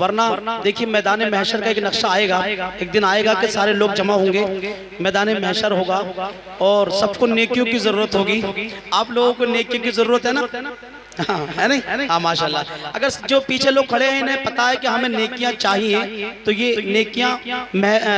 वरना देखिए मैदान महशर का एक नक्शा आएगा, एक दिन आएगा कि सारे लोग जमा होंगे, मैदान महशर होगा और सबको नेकियों की जरूरत होगी। आप लोगों को नेकियों की जरूरत है ना? हाँ, है नहीं? हाँ माशाल्लाह। अगर जो पीछे लोग खड़े हैं इन्हें पता है कि हमें नेकियां चाहिए, तो ये नेकियां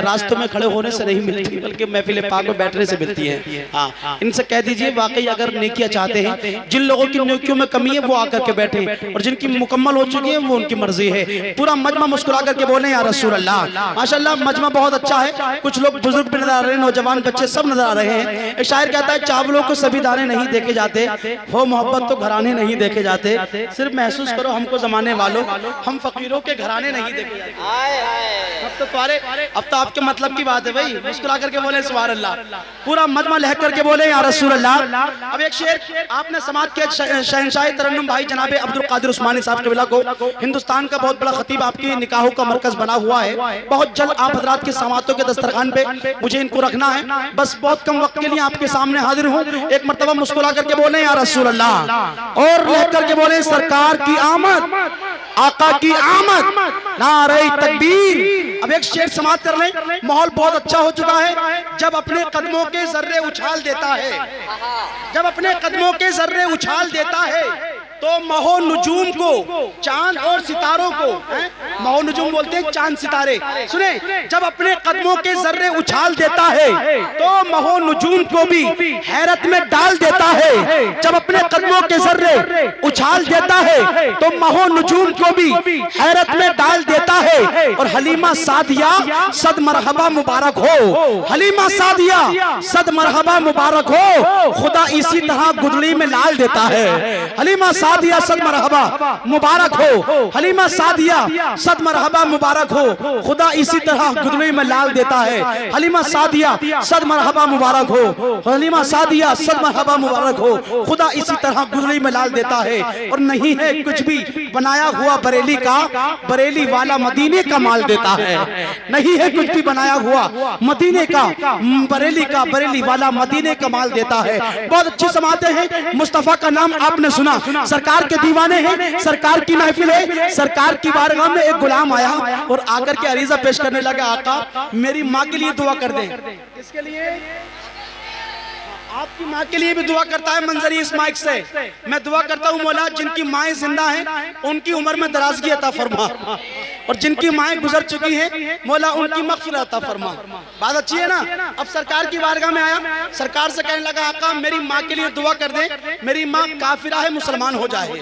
रास्तों में खड़े होने से नहीं मिलती बल्कि महफिल पाक में बैठने से मिलती है। हाँ, इनसे कह दीजिए वाकई अगर नेकियां चाहते हैं, जिन लोगों की नेकियों में कमी है वो आकर के बैठे, और जिनकी मुकम्मल हो चुकी है वो उनकी मर्जी है। पूरा मजमा मुस्कुरा करके बोले या रसूल अल्लाह। माशाल्लाह मजमा बहुत अच्छा है, कुछ लोग बुजुर्ग भी नजर आ रहे हैं, नौजवान बच्चे सब नजर आ रहे हैं। एक शायर कहता है चावलों को सभी दाने नहीं देखे जाते, हो मोहब्बत तो घराने नहीं देखे जाते। सिर्फ महसूस करो हमको जमाने वालों, हम फकीरों के घराने नहीं देखे जाते। अब तो आपके मतलब की बात है भाई, मुस्कुरा करके बोले सुभान अल्लाह। पूरा मजमा लहक करके बोले या रसूल अल्लाह। अब एक शेर आपने समाज के शहंशाह तरन्नुम भाई जनाबे अब्दुल कादिर उस्मानी साहब कबिला को, हिंदुस्तान का बहुत बड़ा खतीब, आपकी निकाहों का मरकज बना हुआ है। बहुत जल्द आप हजरात की समातों के दस्तरखान पे मुझे इनको रखना है, बस बहुत कम वक्त के लिए आपके सामने हाजिर हूँ। एक मर्तबा मुस्कुरा करके बोले या रसूल अल्लाह, और लहक करके बोले सरकार की आमद, आका की आमद, नारे तकबीर। अब एक शेर समाप्त कर लें। माहौल बहुत अच्छा हो चुका है। जब अपने कदमों के जर्रे उछाल देता है, जब अपने कदमों के जर्रे उछाल देता है, तो महो नुजूम को, चांद और सितारों को, महो नुजूम बोलते हैं चांद सितारे, सुने, जब अपने कदमों के जर्रे उछाल देता है तो महो नुजूम को भी हैरत में डाल देता है। जब अपने कदमों के जर्रे उछाल देता है तो महो नुजूम को भी हैरत में डाल देता है। और हलीमा सादिया सद मरहबा मुबारक हो, हलीमा सादिया सद मरहबा मुबारक हो, खुदा इसी तरह गुदड़ी में डाल देता है। हलीमा सादिया सद मरहबा मुबारक हो, हलीमा सादिया सद मरहबा मुबारक हो, खुदा इसी तरह गुदड़ी में लाल देता है। हलीमा सादिया सद मरहबा मुबारक हो, हलीमा सादिया सद मरहबा मुबारक हो, खुदा इसी तरह गुदड़ी में लाल देता है। और नहीं है कुछ भी बनाया हुआ बरेली का, बरेली वाला मदीने का माल देता है। नहीं है कुछ भी बनाया हुआ मदीने का, बरेली का, बरेली वाला मदीने का माल देता है। बहुत अच्छी समाते हैं। मुस्तफा का नाम आपने सुना, सरकार के दीवाने हैं, सरकार की महफिल है। सरकार की बारगाह में एक गुलाम आया और आकर के अरीजा पेश करने लगा, आका मेरी माँ के लिए दुआ कर दें। इसके लिए आपकी माँ के लिए भी दुआ करता है मंजरी इस माइक से। मैं दुआ करता हूँ मौला जिनकी माएँ जिंदा हैं उनकी उम्र में दराजगी अता फरमा, और जिनकी माएँ गुजर चुकी हैं मौला उनकी मग़फ़िरत अता फरमा। बात अच्छी है ना? अब सरकार की बारगाह में आया, सरकार से कहने लगा आका मेरी माँ के लिए दुआ कर दे, मेरी माँ काफिरा है मुसलमान हो जाए,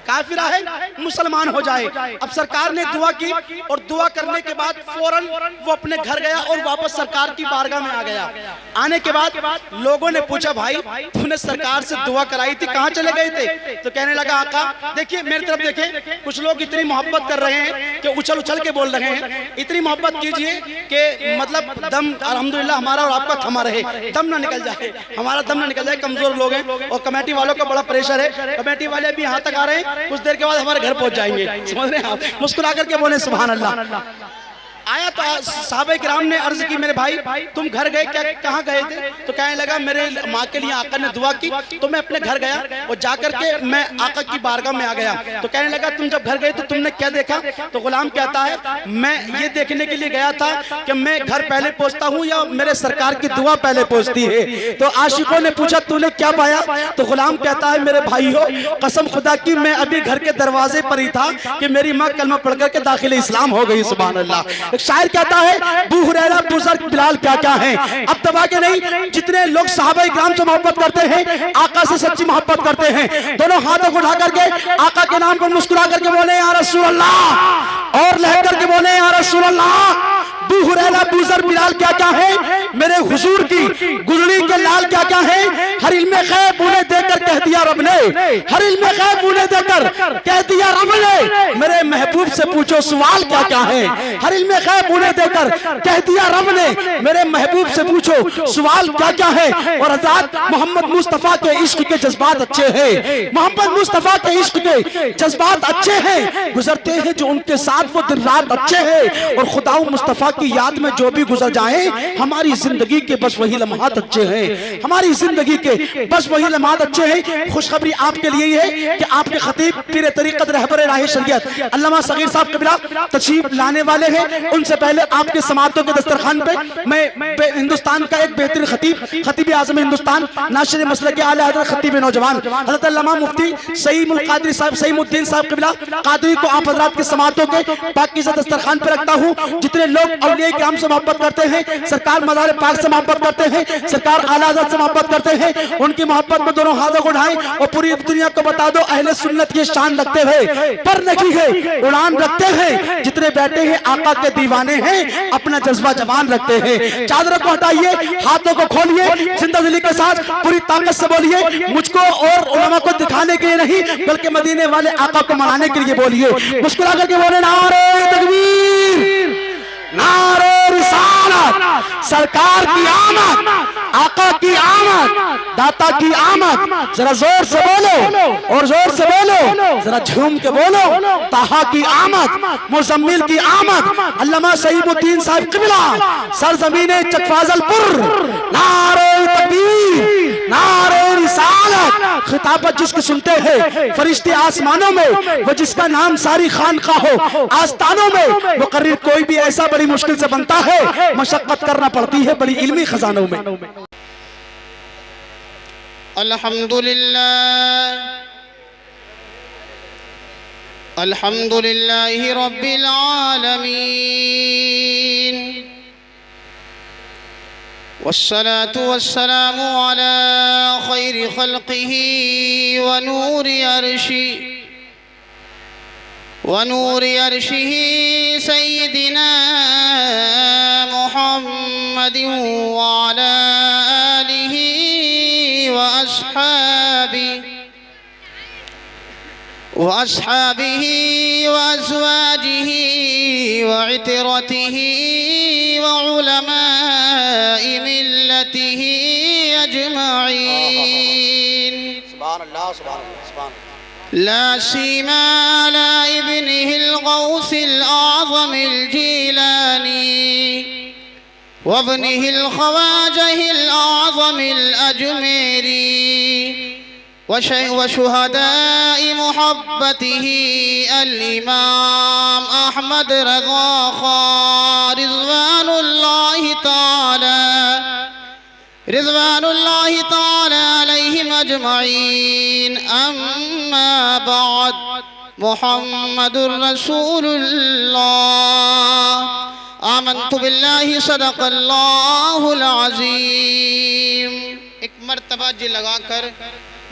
काफिरा है मुसलमान हो जाए। अब सरकार ने दुआ की और दुआ करने के बाद फौरन वो अपने घर गया और वापस सरकार की बारगाह में आ गया। आने के बाद लोगों ने पूछा भाई तूने सरकार से दुआ कराई थी, कहाँ चले गए थे? तो कहने लगा आका देखिए मेरी तरफ देखें, कुछ लोग इतनी मोहब्बत कर रहे हैं कि उछल उछल के बोल रहे हैं। इतनी मोहब्बत कीजिए कि मतलब दम अल्हम्दुलिल्लाह हमारा और आपका थमा रहे, दम ना निकल जाए, हमारा दम ना निकल जाए। कमजोर लोग हैं और कमेटी वालों का बड़ा प्रेशर है, कमेटी वाले भी यहाँ तक आ रहे हैं, कुछ देर के बाद हमारे घर पहुंच जाएंगे। समझ रहे हैं आप? मुस्कुरा करके बोले सुभान अल्लाह। आया तो साहबे किराम ने अर्ज की मेरे भाई तुम घर गए क्या, कहाँ गए थे? तो कहने लगा मेरे माँ के लिए आका ने दुआ की तो मैं अपने घर गया और जाकर के मैं आका की बारगाह में आ गया। तो कहने लगा तुम जब घर गए तो तुमने क्या देखा? तो गुलाम कहता है मैं ये देखने के लिए गया था कि मैं घर पहले पहुँचता हूँ या मेरे सरकार की दुआ पहले पहुँचती है। तो आशिकों ने पूछा तूने क्या पाया? तो गुलाम कहता है मेरे भाई हो कसम खुदा की मैं अभी घर के दरवाजे पर ही था कि मेरी माँ कलमा पढ़ करके दाखिल इस्लाम हो गई। सुभान अल्लाह। एक शायर कहता है अबू हुरैरा बुज़ुर्ग बिलाल क्या क्या हैं। अब दबा के नहीं, जितने लोग सहाबा इकराम से मोहब्बत करते हैं, आका से सच्ची मोहब्बत करते हैं, दोनों हाथों को उठा करके आका के नाम पर मुस्कुरा करके बोले या रसूल अल्लाह, और लहक करके बोले या रसूल अल्लाह। अबू हुरैरा बुज़ुर्ग बिलाल क्या क्या है, मेरे हुजूर की गुजरी के लाल क्या क्या है। हर इल्मे गैब उन्हें देकर कह दिया रब ने, हर इल्मे गैब उन्हें देकर कह दिया रब ने, मेरे महबूब से पूछो सवाल क्या क्या है। हर इल्मे गैब उन्हें देकर कह दिया रब ने, मेरे महबूब से पूछो सवाल क्या क्या है। और हज़रत मोहम्मद मुस्तफ़ा के इश्क के जज्बात अच्छे हैं, मोहम्मद मुस्तफ़ा के इश्क के जज्बात अच्छे हैं, गुजरते हैं जो उनके साथ वो दिन रात अच्छे हैं। और खुदा मुस्तफ़ा की याद में जो भी गुजर जाए, हमारी जिंदगी के बस वही लम्हात अच्छे हैं, हमारी जिंदगी के बस वही लम्हात अच्छे हैं। खुशखबरी आपके लिए है कि आपके खतीब पीर तरीक़त रहबर राह शरीयत अल्लामा सगीर साहब कबीरा तशरीफ लाने वाले हैं। उनसे पहले आपके समातों के दस्तरखान पे मैं हिंदुस्तान का एक बेहतरीन खतीब आज़म हिंदुस्तान नाशिर मसलक आला हज़रत खतीब नौजवान हज़रत अल्लामा मुफ्ती सईमुल कादरी साहब सईमुद्दीन साहब कबीरा कादरी को आप हज़रात के समातों के पाकीज़ा दस्तरखान पे रखता हूँ। जितने लोग औलिया किराम से मोहब्बत करते हैं, सरकार मज़ार पाक से मोहब्बत करते हैं, सरकार आला हज़रत से मोहब्बत करते हैं, उनकी मोहब्बत में दोनों हाथों को उठाएं और पूरी दुनिया को बता दो अहले सुन्नत की शान रखते हुए पर नहीं है उड़ान रखते हैं। जितने बैठे हैं आका के दीवाने हैं, अपना जज्बा जवान रखते हैं। चादरों को हटाइए, हाथों को खोलिए, जिंदा दिली के साथ पूरी ताकत से बोलिए, मुझको और उलमा को दिखाने के लिए नहीं बल्कि मदीने वाले आका को मनाने के लिए बोलिए। मुस्कुरा करके बोले नारे तकबीर, नारे रिसालत, सरकार की आमद, आका की आमद, दाता की आमद। जरा जोर से बोलो और जोर से बोलो, जरा झूम के बोलो, ताहा की आमद, मुजम्मिल की आमद, अल्लामा सईमुद्दीन साहब क़िबला सरजमीने चकफाजलपुर। नारे तकबीर, नारे रिसालत। खिताबत जिसकी सुनते हैं फरिश्ते आसमानों में, वो जिसका नाम सारी खानका हो आस्तानों में, वो करीब कोई भी ऐसा बड़ी मुश्किल से बनता है, मशक्कत करना पड़ती है बड़ी इल्मी खजानों में। अल्हम्दुलिल्लाह, अल्हम्दुलिल्लाहि रब्बिल आलमीन, वस्सलातु वस्सलामु अला खैरि खल्क़िही व नूरि अर्शिही सय्यिदिना मुहम्मदिन व अला आलिही व अस्हाबिही व अज़वाजिही व इतरतिही व उलमाए मिल्लतिही अजमईन। सुभान अल्लाह, सुभान अल्लाह, सुभान अल्लाह। ला सीमा अला इब्निहिल गौसिल आज़मिल जीलानी व इब्निहिल ख्वाजहिल आज़मिल अजमेरी व शुहदाए मुहब्बतिही अल इमाम अहमद रज़ा खान रिज़वानुल्लाहि ताला अलैहिम अजमईन। अम्मा बाद, मुहम्मदुर रसूलुल्लाह, आमन्तु बिल्लाहि सदक़ल्लाहुल अज़ीम। एक मरतबा जी लगाकर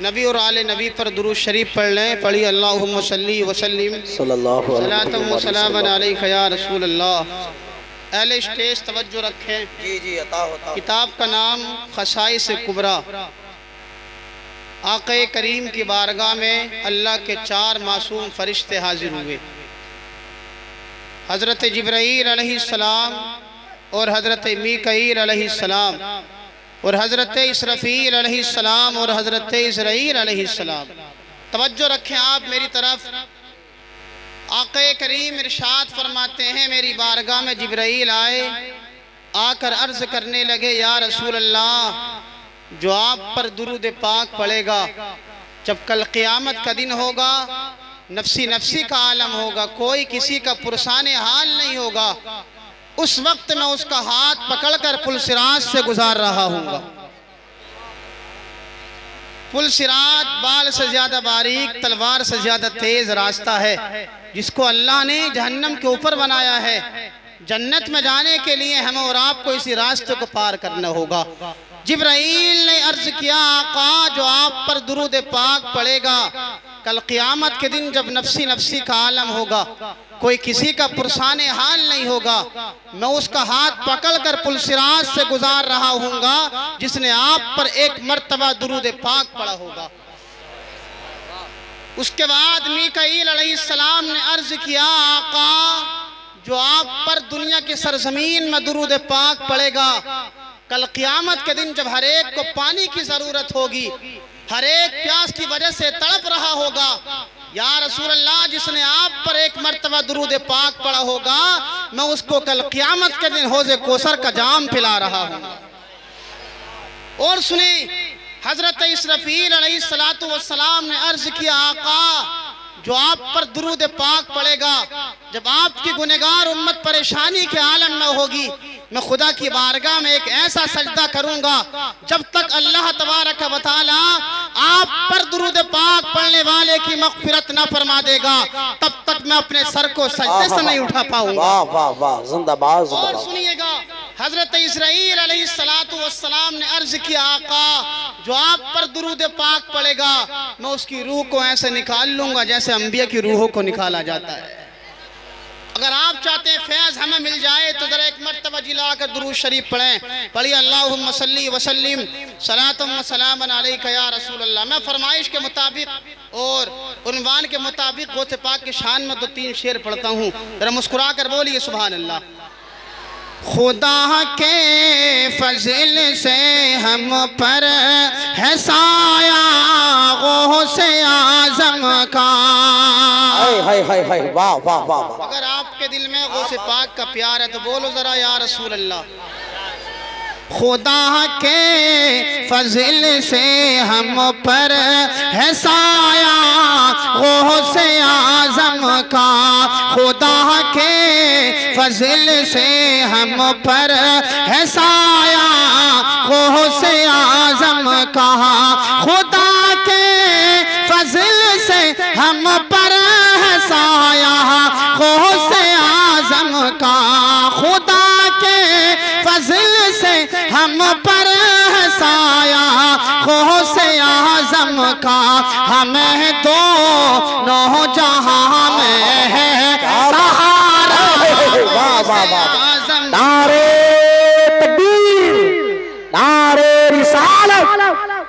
नबी और आले नबी पर दुरूद शरीफ पढ़ लें। पढ़िए अल्लाहुम्मा सल्ली व सल्लिम सलातम व सलामन अलैका या रसूल अल्लाह। अहले स्टेज तवज्जो रखें। जी जी अता होता। किताब का नाम खसाइस कुबरा। आक़े करीम की बारगाह में अल्लाह के 4 मासूम फरिश्ते हाजिर हुए। हज़रत जिब्राईल अलैहिस्सलाम और हज़रत मीकाईल अलैहिस्सलाम और हज़रत इसराफील अलैहिस्सलाम और हज़रत इज़राईल अलैहिस्सलाम। तवज्जो रखें आप मेरी तरफ। आक़े करीम इरशाद फरमाते हैं, मेरी बारगाह में जिब्राईल आए, आकर अर्ज़ करने लगे, या रसूल अल्लाह, जो आप पर दुरूद पाक पड़ेगा, जब कल क़ियामत का दिन होगा, नफ्सी नफ्सी का आलम होगा, कोई किसी का पुरसाने हाल नहीं होगा, उस वक्त मैं उसका हाथ पकड़कर पुल सिरात से गुजार रहा हूँगा। पुल सिरात बाल से ज्यादा बारीक, तलवार से ज्यादा तेज रास्ता है, जिसको अल्लाह ने जहन्नम के ऊपर बनाया है। जन्नत में जाने के लिए हमें और आपको इसी रास्ते को पार करना होगा। जिब्राईल ने अर्ज किया, आका, जो आप पर दुरूद पाक पड़ेगा, कल क़ियामत के दिन जब नफ्सी नफ्सी का आलम होगा, कोई किसी का पुरसाने हाल नहीं होगा, मैं उसका हाथ पकड़कर पुल सिरात से गुजार रहा हूँगा जिसने आप पर एक मर्तबा दुरूद पाक पढ़ा होगा। उसके बाद मीकाईल अलैहिस्सलाम ने अर्ज किया, आका, जो आप पर दुनिया की सरजमीन में दुरूद पाक पड़ेगा, कल क़ियामत के दिन जब हर एक को पानी की ज़रूरत होगी, हर एक प्यास की वजह से तड़प रहा होगा, या रसूल अल्लाह, जिसने आप पर एक मर्तबा दुरूद पाक पढ़ा होगा मैं उसको कल क़यामत के दिन हौज़े कौसर का जाम पिला रहा हूँ। और सुने, हजरत इसराफील अलैहिस्सलातु वस्सलाम ने अर्ज किया, आका जो आप पर दुरूद पाक पड़ेगा, जब आपकी गुनहगार उम्मत परेशानी के आलम में होगी, मैं खुदा की बारगाह में एक ऐसा सजदा करूंगा जब तक अल्लाह तबारक व तआला आप पर दुरूद पाक पढ़ने वाले की मग़फ़िरत न फरमा देगा, तब तक मैं अपने सर को सजदे से नहीं उठा पाऊंगा। वाह वाह वाह, जिंदाबाद और जिंदाबाद। सुनिएगा, हजरत इस्राईल अलैहिस्सलातु वस्सलाम ने अर्ज किया, आका जो आप पर दुरूद पाक पड़ेगा मैं उसकी रूह को ऐसे निकाल लूंगा जैसे अंबिया की रूहों को निकाला जाता है। अगर आप चाहते हैं फैज़ हमें मिल जाए तो जरा एक मर्तबा जिला कर दुरूद शरीफ पढ़ें। पढ़िए अल्लाहुम्मा सल्ली व सल्लिम सलातम व सलामन अलैका या रसूल अल्लाह। मैं फरमाइश के मुताबिक और उन्वान के मुताबिक गौसे पाक की शान में 2-3 शेर पढ़ता हूँ, जरा मुस्कुरा कर बोलिए सुभान अल्लाह। खुदा के फजल से हम पर है साया गौसे आज़म का। हाय हाय हाय हाय, वाह वाह वाह वाह। अगर आपके दिल में गौसे पाक का प्यार है तो बोलो जरा या रसूल अल्लाह। खुदा के फजल से हम पर है साया गौसे आज़म का। खुदा के फजल से हम पर है साया गौसे आज़म का। खुदा के फजल से हम पर है साया गौसे आज़म का। खुदा के फजल से हम पर है साया गौसे आज़म का। हमें दोनों जहां में है सहारा। वाह वाह वाह। नारे तकबीर, नारे रिसालत,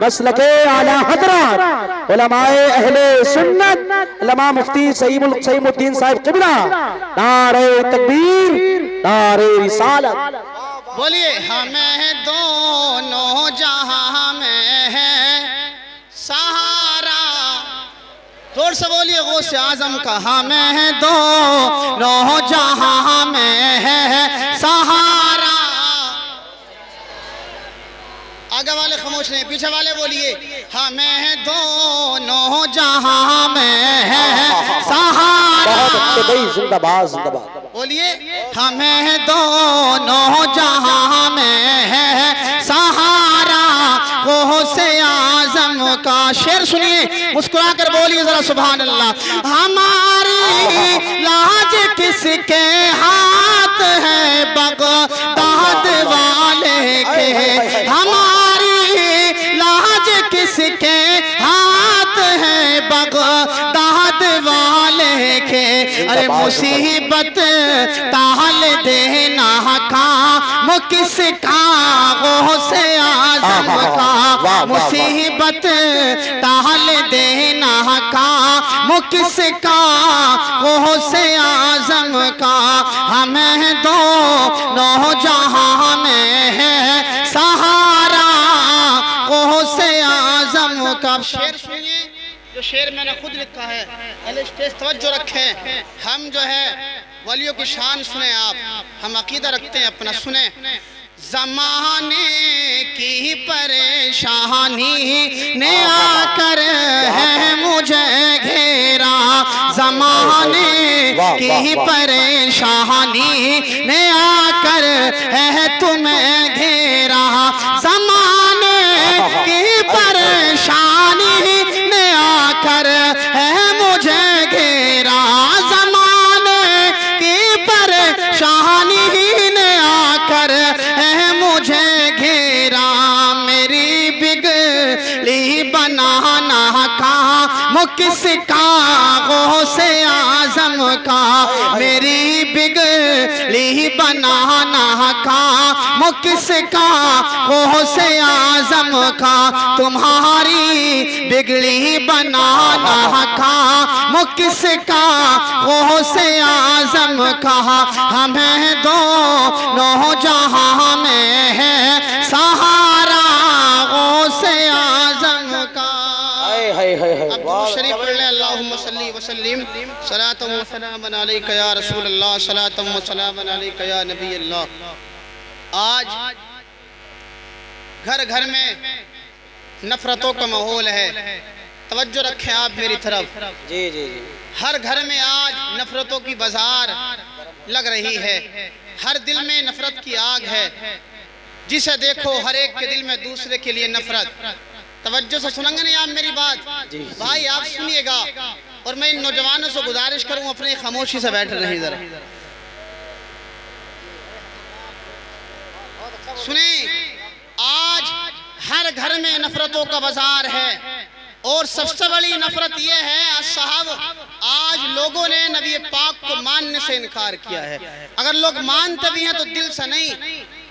मसलके आला हज़रत उलमाए अहले सुन्नत उलमा मुफ्ती सईमुद्दीन साहिब क़िबला। नारे तकबीर, नारे रिसालत। बोलिए हमें दोनों जहां में है सहारा। जोर से बोलिए गौसे आज़म का। हमें दोनों जहां में है सहारा। आगे वाले खामोश नहीं, पीछे वाले बोलिए हमें दोनों जहां में है सहारा। बहुत अच्छे भाई, जिंदाबाद जिंदाबाद। बोलिए हमें दोनों जहां में है सहारा गौसे आज़म का। शेर सुनिए, मुस्कुरा कर बोलिए जरा सुभान अल्लाह। हमारी लाज किसके हाथ है बगदाद वाले के। हमारी लाज किसके हाथ है बगदाद वाले के। अरे मुसीबत ताल देना काम किसका गौसे आज़म का। मुसीबत ताल देना काम किसका गौसे आज़म का। हमें दोनों जहां में है सहारा गौसे आज़म का। शेर सुनिए, जो शेर मैंने खुद लिखा है। पहले स्टेज तवज्जो रखें। हम जो है वलियों की शान सुने आप, हम अकीदा रखते हैं अपना, सुने। ज़माने की परेशानी ने आकर है मुझे घेरा। ज़माने की परेशानी ने आकर है तुम्हें घेरा। ज़माने की परेशानी ने आकर है मुझे घेरा। ज़माने की परेशानी ने आकर है मुझे घेरा। मेरी बिगली बनाना काम किसका गौसे आज़म का। मेरी बिगली बनाना काम किसका गौसे आज़म का। तुम्हारी बिगड़ी बनाना काम किसका गौसे आज़म का। हमें दोनों जहां में है सहारा गौसे आज़म का। हाय हाय हाय हाय, अब दुरूद शरीफ पढ़ लें। अल्लाहुम्मा सल्ली व वसल्लिम सलातम व सलामन अलैका या रसूल अल्लाह सलातम व सलामन अलैका या नबी अल्लाह। आज घर घर में नफरतों का माहौल है, तवज्जो रखें आप मेरी तरफ। जी जी जी। हर घर में आज नफरतों की बाजार लग रही है, हर दिल में नफरत की आग है, जिसे देखो हर एक के दिल में दूसरे के लिए नफरत। तवज्जो से सुनेंगे नहीं आप मेरी बात भाई, आप सुनिएगा। और मैं इन नौजवानों से गुजारिश करूं अपनी खामोशी से बैठ रहे जरा सुने। आज हर घर में नफरतों का बाजार है और सबसे बड़ी नफरत यह है साहब, आज लोगों ने नबी पाक को मानने से इनकार किया है। अगर लोग मानते भी हैं तो दिल से नहीं,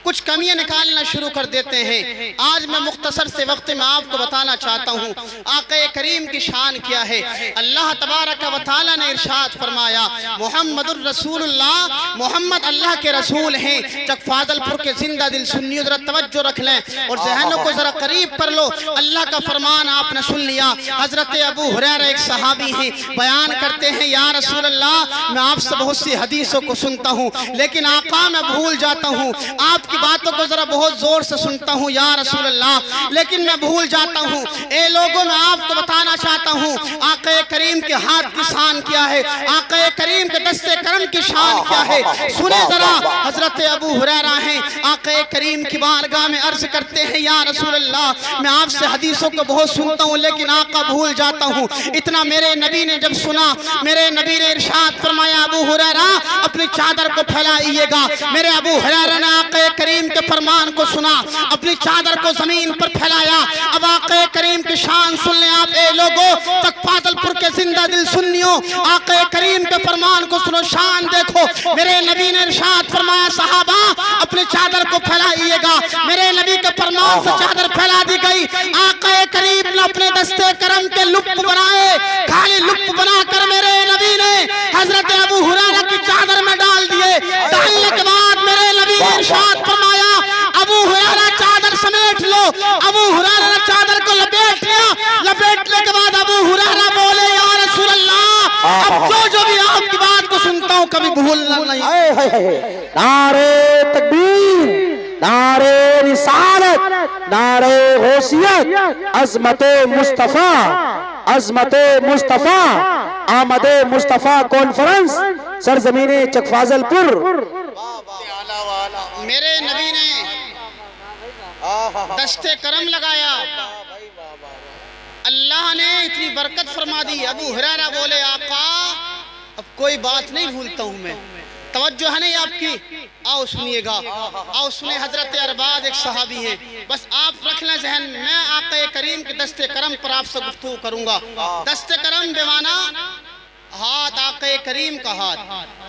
कुछ कमियां निकालना शुरू कर देते हैं। आज मैं मुख्तसर से वक्त में आपको बताना चाहता हूँ आक़ा करीम की शान क्या है। अल्लाह तबारक व तआला ने इरशाद फरमाया मुहम्मदुर रसूलुल्लाह, मोहम्मद अल्लाह के रसूल हैं। चक फाजलपुर के जिंदा दिल सुन्नियों जरा तवज्जो रख लें और जहनों को जरा करीब कर लो। अल्लाह का फरमान आपने सुन लिया। हजरत अबू हुरैरा एक सहाबी हैं, बयान करते हैं या रसूल अल्लाह मैं आपसे बहुत सी हदीसों को सुनता हूँ लेकिन आका मैं भूल जाता हूँ, आपकी बातों को जरा बहुत जोर से सुनता हूँ या रसूल अल्लाह लेकिन मैं भूल जाता हूँ। ए लोगों मैं आपको बताना चाहता हूँ आका करीम के हाथ की शान क्या है, आका करीम के दस्ते करम की शान क्या है। सुने जरा, हजरत अबू हुरैरा हैं, आका करीम की बारगाह में अर्ज करते हैं या रसूल अल्लाह मैं आपसे हदीसों को बहुत सुनता हूँ लेकिन आका भूल जाता हूँ। इतना मेरे नबी ने जब सुना, मेरे नबी ने इरशाद फरमाया अबू हुरैरा अपनी चादर को फैलाइएगा। मेरे अबू हुरैरा ने आका करीम के फरमान को सुना, अपनी चादर को जमीन पर फैलाया। अब आका करीम की शान सुन लें आप ए लोगों, तक फाजलपुर के जिंदा दिल सुन्नियों, आका करीम के फरमान को सुनो, शान देखो। मेरे नबी ने इरशाद फरमाया सहाबा अपनी चादर को फैलाइएगा। मेरे नबी के फरमान से चादर फैला दी गई। आका करीम ने अपने दस्ते करम के लुप्त बनाए, खाली लुप्त बनाकर मेरे नबी ने हजरत अबू हुरैरा की चादर में डाल दिए। डालने के बाद मेरे नबी ने इरशाद फरमाया अबू हुरैरा चादर समेट लो। अबू हुरैरा ने चादर को लपेट लिया। लपेटने के बाद अबू हुरैरा बोले या रसूल अल्लाह अब जो भी आपकी बात को सुनता हूँ कभी भूलना नहीं। नारे तकबीर, नारे रिसालत, नारे गौसियत, अज़मते मुस्तफ़ा, अज़मते मुस्तफ़ा, आमदे मुस्तफ़ा कॉन्फ्रेंस सरजमीने चक फाजलपुर। मेरे नबी ने दस्ते करम लगाया, अल्लाह ने इतनी बरकत फरमा दी। अबू हुरैरा बोले आका अब कोई बात नहीं भूलता हूँ मैं। तवज्जो है नहीं आपकी, आओ सुनिएगा, आओ सुने। हजरत अरबाद एक सहाबी हैं, बस आप रख लें जहन, मैं आका करीम के दस्ते करम पर आपसे गुफ्तगू करूंगा। दस्ते करम बेमाना हाथ, आका करीम का हाथ,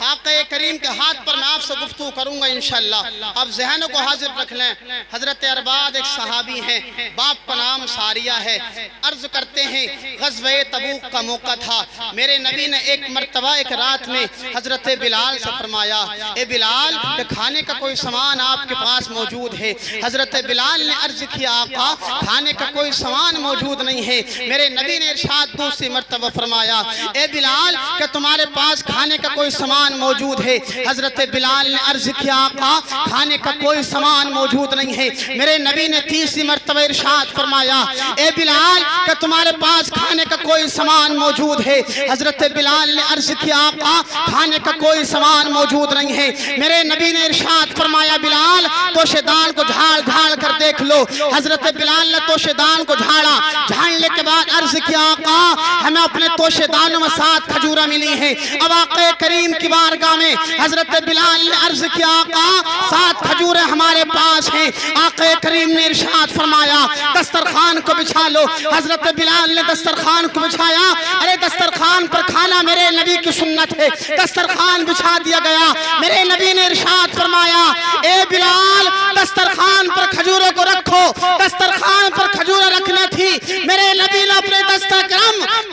आका करीम के हाथ पर मैं आपसे गुफ्तगू करूंगा इंशाअल्लाह। अब जहनों को हाजिर रख लें। हजरत अरबाद एक सहाबी हैं, बाप का नाम सारिया है। अर्ज करते हैं ग़ज़वे तबूक का मौका था। मेरे नबी ने एक मरतबा एक रात में हजरत बिलाल से फरमाया ए बिलाल के खाने का कोई सामान आपके पास मौजूद है। हजरत बिलाल ने अर्ज किया आका खाने का कोई सामान मौजूद नहीं है। मेरे नबी ने इरशाद दूसरी मरतबा फरमाया ए बिलाल क्या तुम्हारे पास खाने का कोई सामान मौजूद है। हजरत बिलाल ने अर्ज किया आका खाने का कोई सामान मौजूद नहीं है। मेरे नबी ने तीसरी मरतबा इरशाद फरमाया ए बिलाल क्या तुम्हारे पास खाने का कोई सामान मौजूद है। हजरत बिलाल ने अर्ज किया आका खाने का कोई सामान मौजूद नहीं है। मेरे नबी ने इरशाद फरमाया बिलाल तोशेदान को झाड़ झाड़ कर देख लो। हजरत बिलाल ने तोशेदान को झाड़ा, झाड़ने के बाद अर्ज किया आका हमें अपने तोशेदानों में 7 खजूरा मिली है। अब आका करीम की बारगाह में हजरत बिलाल ने अर्ज किया आका 7 खजूरे हमारे पास हैं। आका करीम ने इरशाद फरमाया दस्तरखान को बिछा लो। हजरत बिलाल ने दस्तरखान को बिछाया। अरे दस्तरखान पर खाना मेरे नबी की सुन्नत है। दस्तरखान बिछा दिया गया। मेरे नबी ने इरशाद फरमाया ए बिलाल दस्तरखान पर खजूरों को रखो। दस्तरखान पर खजूरें रखना थी। मेरे नबी ने अपने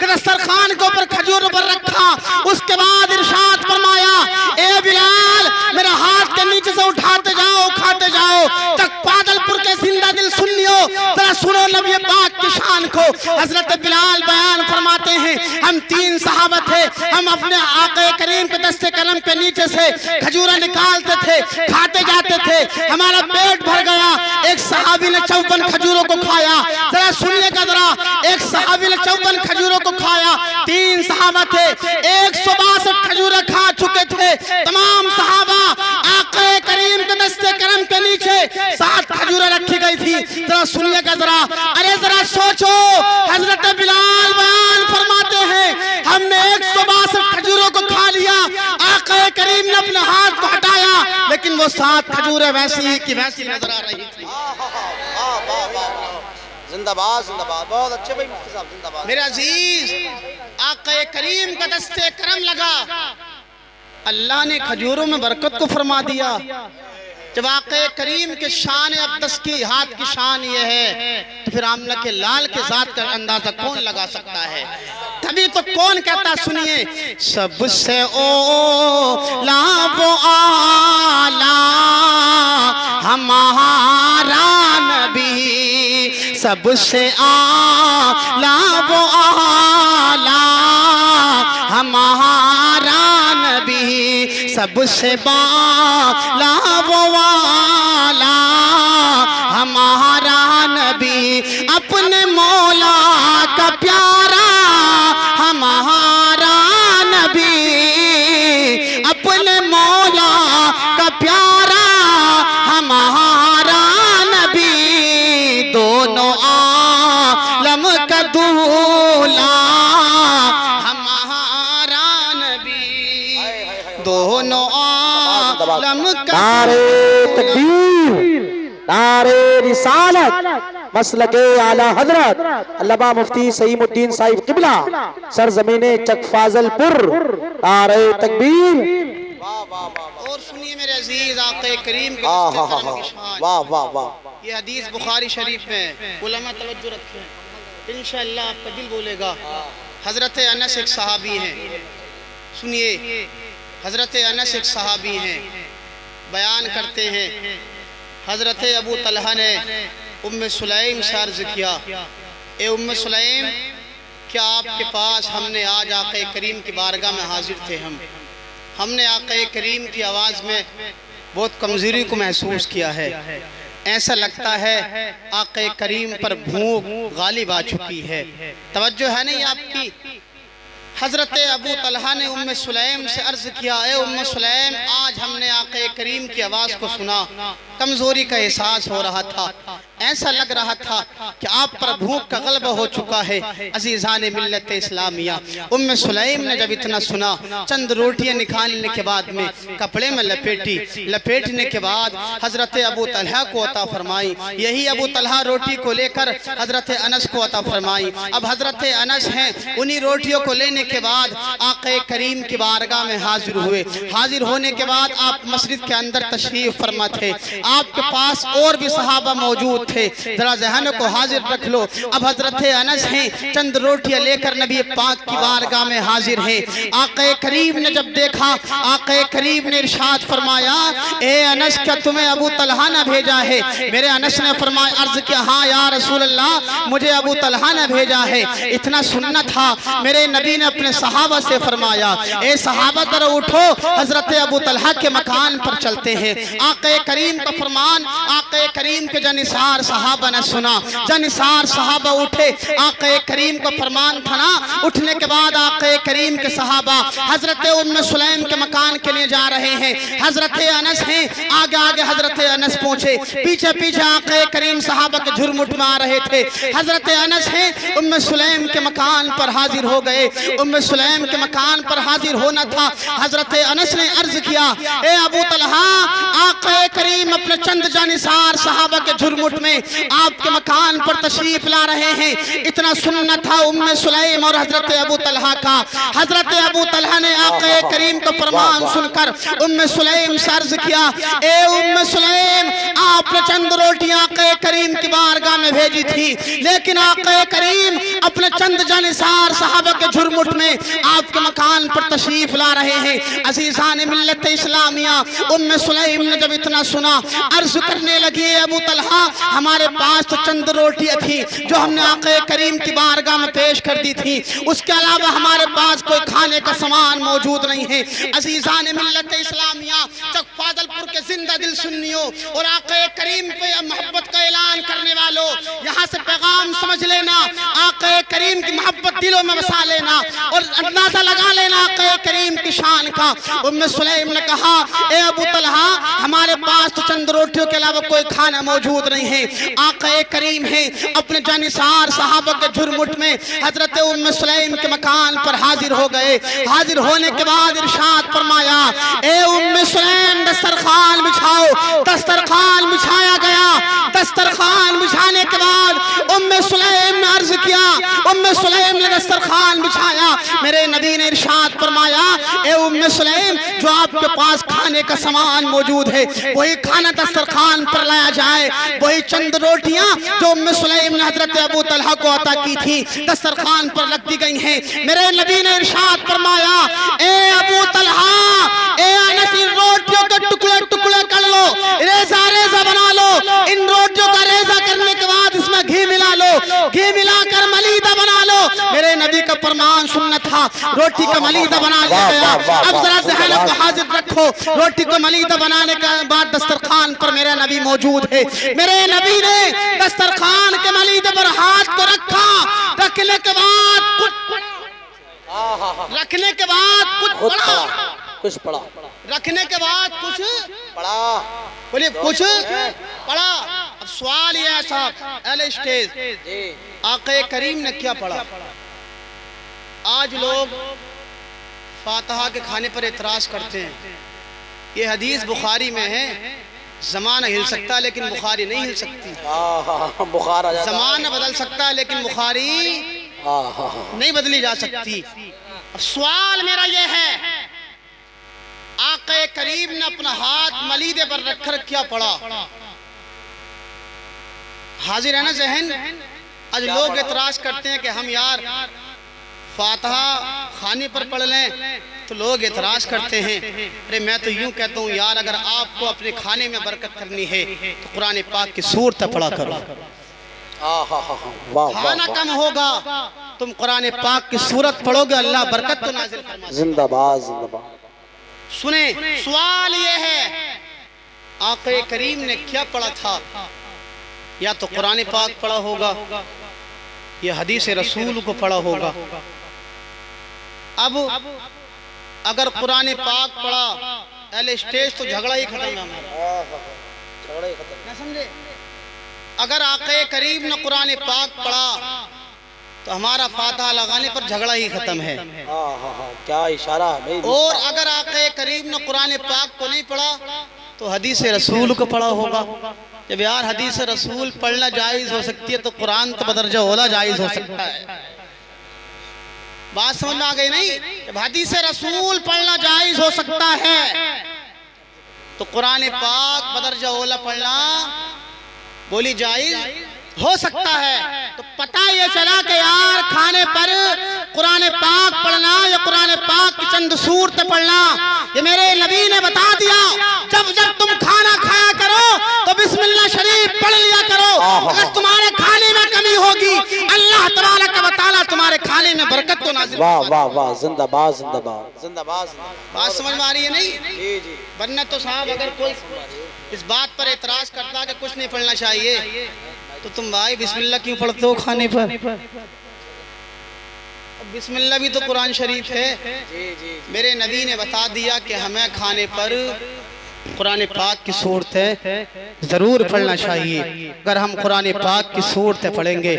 दस्तरखान को ऊपर खजूरों पर रखा। उसके बाद इरशाद फरमाया ए बिलाल मेरे हाथ के नीचे से उठाते जाओ, खाते जाओ। तक पागलपुर के जिंदा दिल सुनियो, जरा सुनो नबी पाक की शान को। हजरत बिलाल बयान फरमाते हैं हैं हम 3 सहाबा थे, हम अपने आका करीम के दस्ते कलम के नीचे से खजूरा निकालते थे, खाते जाते थे, हमारा पेट भर गया। एक सहाबी ने 54 खजूरों को खाया। जरा सुनिएगा जरा, एक सहाबी ने 54 खजूरों को खाया। 3 सहाबा थे, 162 खजूरें खा चुके थे। तमाम सहाबा आका करीम के दस्ते करम के नीचे 7 खजूरें रखी गई थी। जरा सुनिएगा जरा, अरे जरा सोचो, हजरत बिलाल बयान फरमाते हैं हमने 162 खजूरों को खा लिया। आका करीम ने अपने हाथ को हटाया, लेकिन वो 7 खजूरें वैसी की वैसी नजर आ रही थी। जिंदाबाद जिंदाबाद, बहुत अच्छे भाई मुफ्ती साहब, जिंदाबाद। मेरे अजीज, आका करीम का दस्ते करम लगा, अल्लाह ने खजूरों में बरकत को फरमा दिया। जब आका करीम के शान अक़दस की हाथ की शान ये है, तो फिर आमला के लाल के जात का अंदाजा कौन लगा सकता है? तभी तो कौन कहता, सुनिए, सबसे ओ लाबो आला हमारा नबी, सबसे आला वो आला हमारा नबी, सबसे बाला वो वाला हमारा नबी, अपने मौला का प्यारा हमारा नबी, अपने मौला का प्यारा हमारा नबी, दोनों आलम का दूल्हा हमारा नबी, दोनों आलम का। नारे तकबीर, नारे रिसालत, मसलके आला हजरत अल्लामा मुफ्ती सईमुद्दीन साहिब किबला सरजमीने चक फाजलपुर। नारे तकबीर। और सुनिए मेरे अजीज, आका करीम के वाह वाह वाह। ये हदीस बुखारी शरीफ में, उलमा तवज्जो रखें, इंशाअल्लाह आपका दिल बोलेगा। हजरत अनस एक सहाबी हैं, सुनिए, हजरत अनस एक सहाबी हैं, बयान करते हैं, हजरत अबू तलहा ने उम्मे सुलैम से अर्ज किया, ए उम्मे सुलैम, क्या आपके पास हमने आज आका करीम की बारगाह में हाजिर थे, हमने आका करीम की आवाज़ में बहुत कमज़ोरी को महसूस किया है। ऐसा लगता है आका करीम पर भूख गालिब आ चुकी है। तवज्जो है नहीं आपकी? हजरत अबू तलहा ने उम्मे सुलैम से अर्ज किया, ए उम्मे सुलैम, आज हमने आका करीम की आवाज़ को सुना, कमज़ोरी का एहसास हो रहा था, ऐसा लग रहा था कि आप पर भूख का गलबा हो चुका है। अजीज़ान मिल्लत इस्लामिया, उम्मे सुलैम ने जब इतना सुना, चंद रोटियां निकालने के बाद में कपड़े में लपेटने के बाद हजरत अबू तलहा को अता फरमाई। यही अबू तलहा रोटी को लेकर हजरत अनस को अता फरमाई। अब हजरत अनस हैं, उन्हीं रोटियों को लेने के बाद आका करीम की बारगाह में हाजिर हुए। हाजिर होने के बाद आप मस्जिद के अंदर तशरीफ फरमा थे, आपके पास और भी सहाबा मौजूद थे, जरा ज़हन को हाजिर रख लो। अब हजरत अनस हैं, चंद रोटियां लेकर नबी पाक की बारगाह में हाजिर हैं। आका करीम ने जब देखा, आका करीम ने इरशाद फरमाया, ए अनस, क्या तुम्हें अबू तलहा ने भेजा है? मेरे अनस ने फरमाया, अर्ज किया, हाँ या रसूल अल्लाह, मुझे अबू तलहा ने भेजा है। इतना सुनना था, मेरे नबी ने अपने सहाबा से फरमाया, ए सहाबा जरा उठो, हजरत अबू तलहा के मकान पर चलते हैं। आका करीम का फरमान आका करीम के जनिसार सहाबा ने सुना, जनिसार सहाबा उठे, आका करीम का फरमान था ना, उठने के बाद आका करीम के सहाबा हजरत उम्मे सुलैम के मकान के लिए जा रहे हैं। हजरत अनस हैं, आगे आगे हजरत अनस पहुंचे, पीछे पीछे आका करीम सहाबा के झुरमुट में आ रहे थे। हजरत अनस हैं, उम्मे सुलैम के मकान पर हाजिर हो गए। उम्मे सुलैम के मकान पर हाजिर होना था। हजरत अनस ने अर्ज किया, ए अबू तलहा, आका करीम अपने चंद जानिसार सहाबा के झुरमुट में आपके मकान पर तशरीफ ला रहे हैं। इतना सुनना था उम्मे सुलैम और हजरत अबू तलहा का। हजरत अबू तलहा ने आका करीम का फरमान सुनकर उम्मे सुलैम से अर्ज किया, ए उम्मे सुलैम, आपने चंद रोटियां आका करीम की बारगाह में भेजी थी, लेकिन आका करीम अपने चंद जानिसार सहाबा के झुरमुट में आपके मकान पर तशरीफ ला रहे हैं। अजीज़ान मिल्लत इस्लामिया, उम्मे सुलैम ने जब इतना सुना अर्ज करने लगी, अबू तलहा हमारे पास तो चंद रोटियां थी जो हमने आक़े करीम की बारगाह में पेश कर दी थी, उसके अलावा हमारे पास कोई खाने का सामान मौजूद नहीं है। अजीज़ान मिल्लत इस्लामिया, चक फाजलपुर के जिंदा दिल सुन्नियों और आक़े करीम पे मोहब्बत का ऐलान करने वालों, यहाँ से पैगाम समझ लेना, आक़े करीम की मोहब्बत दिलों में बसा लेना और अंदाजा लगा लेना आक़े करीम की शान का। उम्मे सुलैम ने कहा, ए अबू तलहा हमारे पास तो चंद रोटियों के अलावा कोई खाना मौजूद नहीं है। आक़े करीम है अपने जानिसार सहाबा के झुरमुट में हजरत उम्मे सुलैम के मकान पर हाजिर हो गए। हाजिर होने के बाद इरशाद फरमाया, ए उम्मे सुलैम दस्तरखान बिछाओ। दस्तरखान बिछाया गया। दस्तरखान बिछाने के बाद उम्मे सुलैम ने अर्ज किया, उम्मे सुलैम ने दस्तरखान बिछाया। मेरे नबी ने इरशाद फरमाया, ए उम्मे सुलैम जो आपके पास खाने का सामान मौजूद है वही खाना दस्तरखान पर लाया जाए। वही चंद रोटियां जो उम्मे सुलैम ने हजरत अबू तलहा को अता की थी दस्तरखान पर रख दी गई हैं। मेरे नबी ने इरशाद फरमाया, ए अबू तलहा, ए अनस, इन रोटियों के टुकड़े टुकड़े कर लो, रेजा रेजा बना लो। इन रोटियों का रेजा करने के बाद इसमें घी मिला लो, घी मिलाकर मलीदा बना लो। मेरे नबी का फरमान सुन्नत था, रोटी का मलीदा बना लिया गया। अब जरा ज़हन को हाजिर रखो, रोटी को मलीदा बनाने के बाद दस्तरखान पर मेरा नबी मौजूद है। मेरे नबी ने दस्तरखान के मलीदे पर हाथ को रखा। रखने के बाद कुछ पड़ा। रखने के बाद कुछ पड़ा। बोलिए कुछ पड़ा। अब सवाल ये है साहब, अहले स्टेज, आक़े करीम ने क्या पढ़ा? आज लोग फातिहा के खाने पर एतराज करते हैं। ये हदीस बुखारी में है, ज़माना हिल सकता है लेकिन बुखारी नहीं हिल सकती। ज़माना बदल सकता है लेकिन बुखारी नहीं बदली जा सकती। अब सवाल मेरा ये है, आक़े करीम ने अपना हाथ मलीदे पर रखकर क्या पढ़ा? हाजिर है ना ज़हन? आज लोग एतराज करते हैं कि हम यार फातिहा खाने पर पढ़ लें, तो लोग एतराज करते हैं। अरे मैं तो यूं कहता हूँ यार, अगर आपको अपने खाने में बरकत करनी है तो कुरान पाक की सूरत पढ़ा करो। खाना कम होगा, तुम कुरान पाक की सूरत पढ़ोगे, अल्लाह बरकत तो नाज़िल फरमाएगा। जिंदाबाद जिंदाबाद। सुने, सवाल ये है, आक़े करीम ने क्या पढ़ा था? या तो कुरान पाक पढ़ा होगा या हदीस रसूल को पढ़ा होगा। अब अगर कुरान पाक पढ़ा, अहले स्टेज तो झगड़ा ही खत्म ना समझे। अगर आक़े करीम ने कुरान पाक पढ़ा तो हमारा फातिहा लगाने पर झगड़ा ही खत्म है। क्या इशारा है। और अगर आक़े करीम ने कुरान पाक को नहीं पढ़ा तो हदीस रसूल को पढ़ा होगा। जब यार हदीस रसूल पढ़ना जायज़ हो सकती है तो कुरान तो बदरजा ओला जायज़ हो सकता है। बात समझ में आ गई नहीं? जब हदीस रसूल पढ़ना जायज़ हो सकता है तो कुरान पाक बदरजा ओला पढ़ना बोली जायज़ हो सकता है। तो पता ये चला कि यार खाने पर कुरान पाक पढ़ना या कुरान पाक की चंद सूरत पढ़ना, ये मेरे नबी ने बता दिया। जब जब तुम खाना खाया करो तो बिस्मिल्लाह शरीफ पढ़ लिया करो। अगर तुम्हारे खाने में कमी होगी, अल्लाह तबारक व तआला तुम्हारे खाने में बरकत तो नाज़िल। वाह वाह वाह, जिंदाबाद जिंदाबाद जिंदाबाद। बात समझ में आ रही है नहीं? जी जी। वरना तो साहब अगर कोई इस बात पर एतराज करता कि कुछ नहीं पढ़ना चाहिए तो तुम भाई बिस्मिल्लाह क्यों पढ़ते हो खाने पर? बिस्मिल्लाह भी तो कुरान शरीफ है। जी जी। मेरे नबी ने बता दिया कि हमें खाने पर कुरान पाक की सूरतें जरूर पढ़ना चाहिए। अगर हम कुरान पाक की सूरतें पढ़ेंगे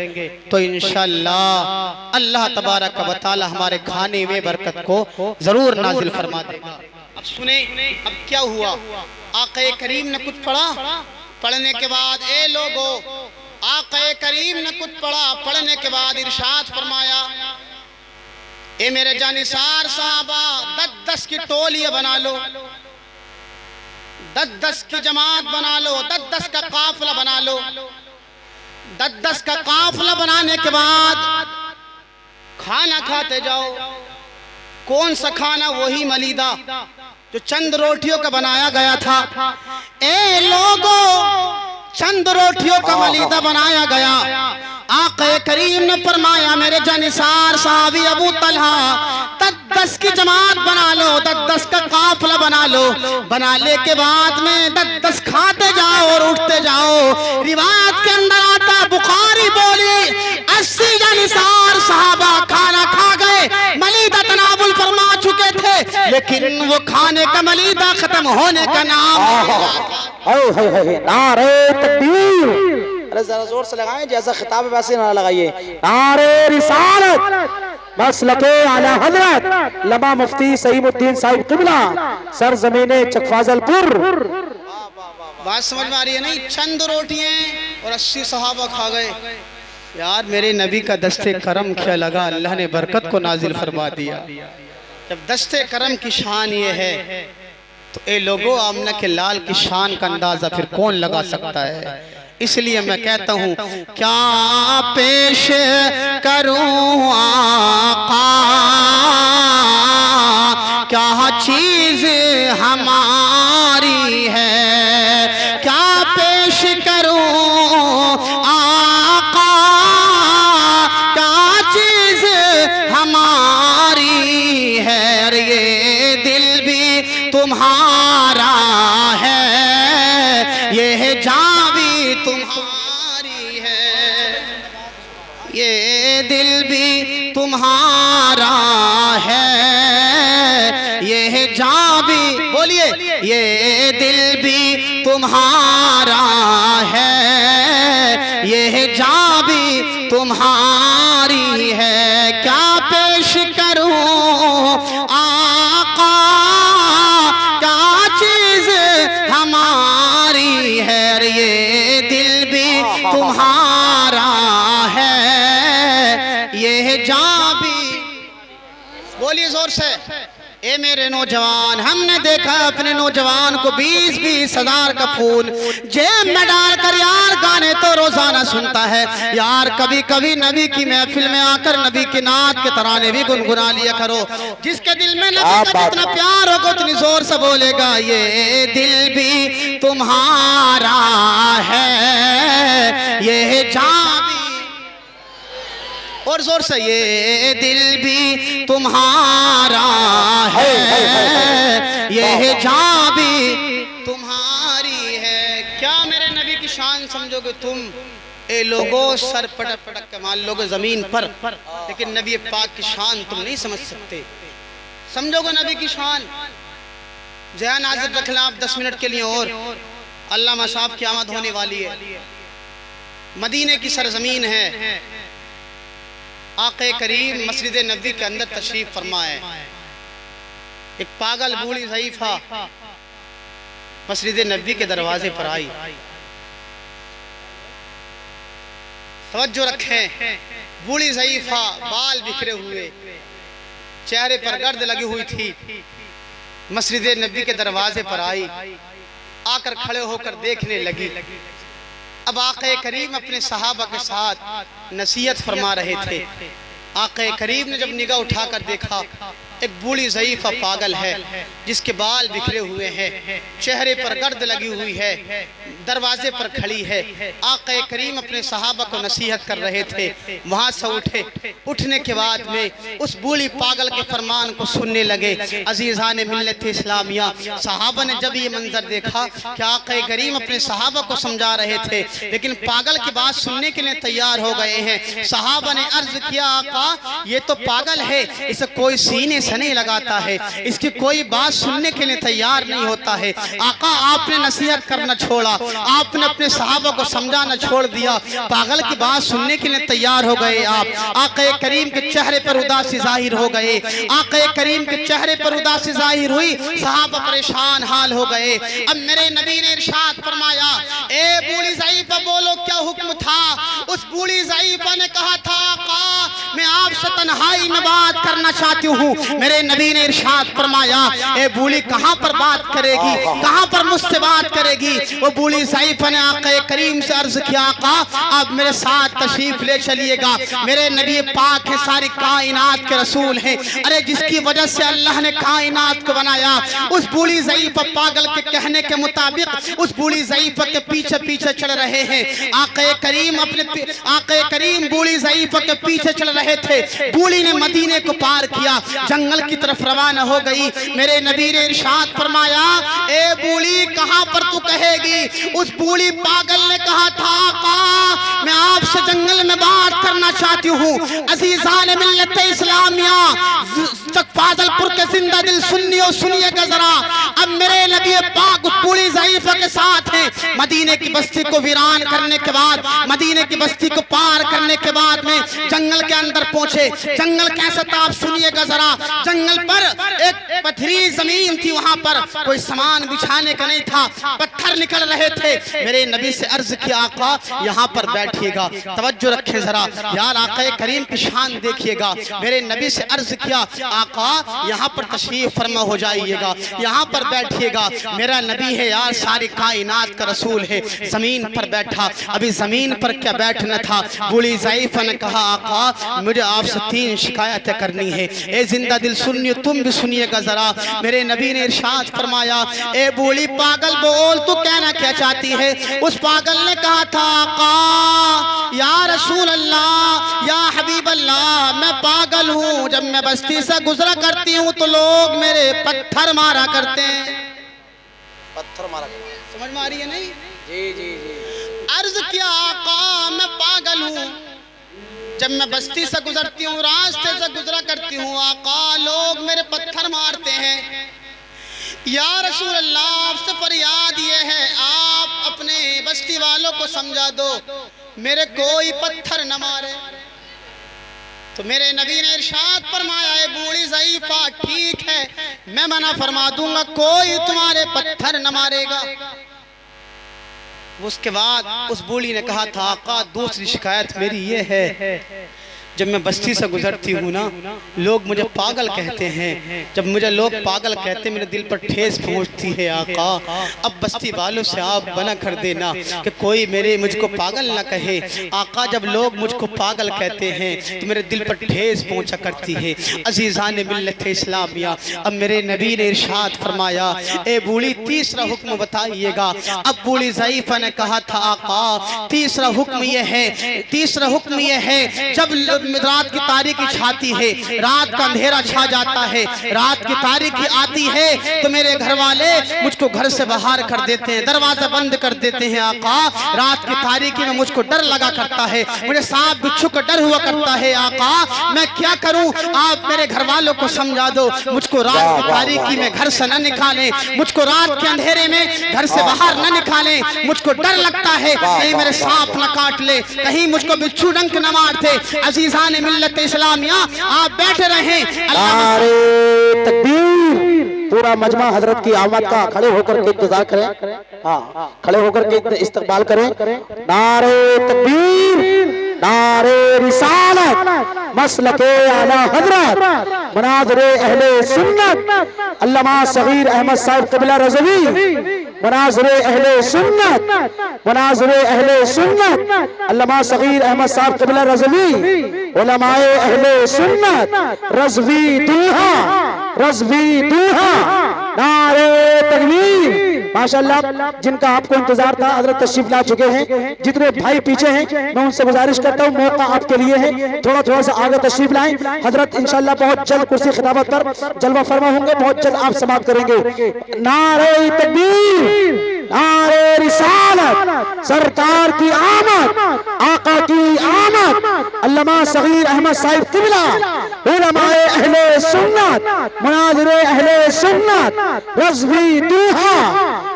तो इंशाअल्लाह अल्लाह तबारक व तआला हमारे खाने में बरकत को जरूर नाजिल फरमा देगा। अब सुने, अब क्या हुआ? आक़े करीम ने कुछ पढ़ा, पढ़ने के बाद ए लोगो, आक़े करीम ने कुछ पढ़ा, पढ़ने के बाद इरशाद फरमाया, ए मेरे जानिसार साहबा, 10-10 की टोलियां बना लो, 10-10 की जमात बना लो, 10-10 का काफिला बना लो। 10-10 का काफिला बनाने के बाद खाना खाते जाओ। कौन सा खाना? वही मलीदा। जो चंद रोटियों का बनाया गया था। ए लोगों, चंद रोटियों का मलीदा बनाया गया। आक़े करीम ने फरमाया मेरे जानिसार साहबी अबू तलहा 10 की जमात बना लो, 10 का काफिला बना लो। बनाने के बाद में 10 खाते जाओ और उठते जाओ। रिवायत के अंदर आता, बुखारी बोली 80 जानिसार साहबा खाना खा गए, मलीदा तनावुल फरमा चुके थे, लेकिन वो खाने का मलीदा खत्म होने का नाम। नारे तकबीर, अरे जरा जोर से लगाएं, जैसा खिताब है वैसे ना लगाइए। नारे रिसालत मसलके आला हजरत लमा मुफ्ती सईमुद्दीन साहिब क़िबला सरजमीने चकफाजलपुर। बात समझ में आ रही है नहीं? चंद रोटियां और 80 सहाबा खा गए। यार मेरे नबी का दस्ते करम क्या लगा, अल्लाह ने बरकत को नाजिल फरमा दिया। जब दस्ते करम की शान ये है तो ए लोगों, आमना के लाल की शान का अंदाजा फिर कौन लगा सकता है। इसलिए मैं कहता हूँ, क्या पेश करूँ आका, क्या चीज हमारी है, क्या पेश करूँ आका, क्या चीज हमारी है। ये दिल भी तुम्हारा है, ये जान भी तुम्हारी है, ये दिल भी तुम्हारा है, ये जान भी, बोलिए, ये दिल भी तुम्हारा है, ये जान भी तुम्हारी है। क्या पेश करूं आका, क्या चीज हमारी है, ये दिल भी तुम्हारा है, ये जान भी। बोलिए जोर से। ए मेरे नौजवान, हमने देखा अपने नौजवान को 20-20 हजार का फोन जेब में डालकर यार गाने तो रोजाना सुनता है। यार कभी कभी नबी की महफिल में आकर नबी की नात के तराने भी गुनगुना लिया करो। जिसके दिल में नबी का जितना प्यार होगा उतनी जोर से बोलेगा, ये दिल भी तुम्हारा है, ये जान भी, और जोर से, ये दिल भी तुम्हारा है, ये जान भी तुम्हारी है। क्या मेरे नबी की शान समझोगे तुम? ए लोगों, सर पटक पटक के मान लोगे जमीन पर, लेकिन नबी पाक की शान तुम नहीं समझ सकते। समझोगे नबी की शान? जहां नाज़िर रख लें आप 10 मिनट के लिए और। अल्लामा साहब की आमद होने वाली है, मदीने की सरजमीन है। आक़े करीम मस्जिद नबी के अंदर तशरीफ फरमा है। एक पागल बूढ़ी ज़ईफ़ा मस्जिद नबी के दरवाजे पर आई। तवज्जो रखें, बूढ़ी ज़ईफ़ा, बाल बिखरे हुए, चेहरे पर गर्द लगी हुई थी, मस्जिद नबी के दरवाजे पर आई, आकर खड़े होकर देखने लगी। अब आक़े करीम अपने सहाबा के साथ नसीहत फरमा रहे थे। आक़े करीम ने जब निगाह उठाकर देखा, एक बूढ़ी ज़ईफ़ा पागल है, जिसके बाल बिखरे हुए हैं, चेहरे पर गर्द लगी हुई है, दरवाजे पर खड़ी है। आक़े करीम अपने सहाबा को नसीहत कर रहे थे। वहाँ से उठे, उठने के बाद में उस बूढ़ी पागल के फरमान को सुनने लगे। अजीज़ान मिल्लत इस्लामिया, सहाबा ने जब ये मंजर देखा कि आक़े करीम अपने सहाबा को समझा रहे थे, लेकिन पागल की बात सुनने के लिए तैयार हो गए हैं। सहाबा ने अर्ज किया, आका ये तो पागल है, इसे कोई सीने से नहीं लगाता है, इसकी कोई बात सुनने के लिए तैयार नहीं होता है। आका आपने नसीहत करना छोड़ा, आपने अपने सहाबा को समझाना छोड़ दिया, पागल की बात सुनने के लिए तैयार हो गए आप। आक़े करीम के चेहरे पर उदासी जाहिर हो गए, आक़े करीम के चेहरे पर उदासी जाहिर हुई, सहाबा परेशान हाल हो गए। अब मेरे नबी ने इरशाद फरमाया, ए बूढ़ी ज़ईफ़ा बोलो क्या हुक्म था? उस बूढ़ी ज़ईफ़ा ने कहा था आका मैं आपसे तन्हाई में बात करना चाहती हूँ। मेरे नबी ने इरशाद फरमाया ए बूढ़ी कहाँ पर बात करेगी, कहाँ पर मुझसे बात करेगी? वो बूढ़ी ज़ईफ़ा ने आका करीम से अर्ज किया आका आप मेरे साथ तशरीफ ले चलिएगा। मेरे नबी पाक है, सारी कायनात के रसूल हैं। अरे जिसकी वजह से अल्लाह ने कायनात को बनाया, उस बूढ़ी ज़ईफ़ा पागल के कहने के मुताबिक उस बूढ़ी ज़ईफ़ा के पीछे पीछे चल रहे हैं। आका करीम बूढ़ी ज़ईफ़ा के पीछे चल रहे थे। बूढ़ी ने मदीने को पार किया, जंगल की तरफ रवाना हो गई। मेरे नबी ने इरशाद फरमाया ए बूढ़ी कहाँ पर तू कहेगी? उस बूढ़ी पागल ने कहा था आका मैं आपसे जंगल में बात करना चाहती हूँ। अज़ीज़ान मिल्लत इस्लामिया फाजलपुर के जिंदा दिल सुन्नियों सुनिएगा जरा। अब मेरे नबी पाक उस बूढ़ी ज़ईफ़ा के साथ हैं। मदीने की बस्ती को वीरान करने के बाद, मदीने की बस्ती को पार करने के बाद में जंगल के अंदर पहुंचे। जंगल कैसा था आप सुनिएगा जरा। जंगल पर एक पथरीली जमीन थी, वहां पर कोई सामान बिछाने का नहीं था, पत्थर निकल रहे थे। मेरे नबी से अर्ज किया आका यहाँ पर बैठिएगा, तवज्जो रखें जरा यार, आका करीम की शान देखिएगा। मेरे नबी से अर्ज किया आका यहाँ पर तशरीफ फरमा हो जाइएगा, यहाँ पर बैठिएगा। मेरा नबी है यार, सारी कायनात का रसूल है। जमीन पर बैठा, अभी जमीन पर क्या बैठना था। बूढ़ी ज़ईफ़ा ने कहा आका मुझे आपसे 3 शिकायतें करनी है। ए जिंदा दिल सुनिए, तुम भी सुनिएगा जरा। मेरे नबी ने इरशाद फरमाया ए बूढ़ी पागल बोल तू कहना क्या चाहती है? उस पागल ने कहा था आका या रसूल अल्लाह या हबीब अल्लाह मैं पागल हूँ, जब मैं बस्ती से गुजरा करती हूँ तो लोग मेरे पत्थर मारा करते हैं। पत्थर मारा करते हैं, समझ में आ रही है नहीं? जी जी जी। अर्ज किया आका मैं पागल हूँ, जब मैं बस्ती से गुजरती हूँ, रास्ते से गुजरा करती हूँ आका लोग मेरे पत्थर मारते हैं। या रसूल अल्लाह आपसे फरियाद ये है आप अपने बस्ती वालों को समझा दो मेरे कोई पत्थर न मारे। तो मेरे नबी ने इरशाद फरमाया है बूढ़ी ज़ईफ़ा ठीक है मैं मना फरमा दूंगा, कोई तुम्हारे पत्थर न मारेगा। उसके बाद उस बूढ़ी ने कहा था आका दूसरी शिकायत मेरी ये है, जब मैं बस्ती से गुजरती हूँ ना लोग मुझे पागल कहते हैं। जब मुझे लोग पागल कहते हैं मेरे दिल पर ठेस पहुँचती है आका। अब बस्ती वालों से आप मना कर देना कि कोई मुझको पागल ना कहे। आका जब लोग मुझको पागल कहते हैं तो मेरे दिल पर ठेस पहुँचा करती है। अज़ीज़ान मिल्लत इस्लामिया अब मेरे नबी ने इरशाद फरमाया ए बूढ़ी तीसरा हुक्म बताइएगा। अब बूढ़ी ज़ईफ़ा ने कहा था आका तीसरा हुक्म ये है जब रात की तारीकी छाती है, रात का अंधेरा छा जाता है, रात की तारीकी आती है तो मेरे घर वाले मुझको घर से बाहर कर देते हैं, दरवाजा बंद कर देते हैं। आका रात की तारीकी में मुझको डर लगा करता है, मुझे सांप बिच्छू का डर हुआ करता है। आका मैं क्या करूं, आप मेरे घर वालों को समझा दो मुझको रात की तारीकी में घर से न निकालें, मुझको रात के अंधेरे में घर से बाहर न निकालें। मुझको डर लगता है कहीं मेरे सांप न काट ले, कहीं मुझको बिच्छू डंक न मार दे। अज़ीज़ान मिल्लत इस्लामिया आप बैठे रहे। नारे तकबीर। पूरा मजमा हजरत की आमद का खड़े होकर के इंतजार करें, हाँ खड़े होकर के इस्तकबाल करें। नारे तकबीर, नारे रिसालत, मसलके आला हजरत, मनाज़िरे अहले सुन्नत अल्लामा सगीर अहमद साहब क़िबला रज़वी, मनाज़िरे अहले सुन्नत, मनाज़िरे अहले सुन्नत अल्लामा सगीर अहमद साहब क़िबला रज़वी, उलमाए अहले सुन्नत रज़वी दूल्हा, रज़वी दूल्हा। नारे तकबीर। माशाअल्लाह जिनका आपको इंतजार था हजरत तशरीफ ला चुके हैं। जितने भाई पीछे हैं मैं उनसे गुजारिश करता हूँ मौका आपके लिए है, थोड़ा सा आगे तशरीफ लाएं। हजरत इंशाअल्लाह बहुत जल्द कुर्सी खिताबत पर जलवा फरमा होंगे, बहुत जल्द आप समाप्त करेंगे। नारे तकबीर, नारे रिसालत, सरकार की आमद, आका की आमद, अल्लामा सगीर अहमद साहिब क़िबला, उलमाए अहले सुन्नत, मनाज़िरे अहले सुन्नत, रज़वी दूल्हा,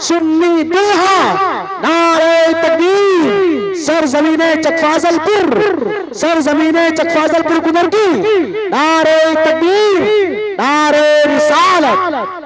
सुन्नी दूल्हा। नारे तकबीर। सरज़मीने चकफाज़लपुर, सरज़मीने चकफाज़लपुर गुजर की। नारे तकबीर, नारे रिसालत।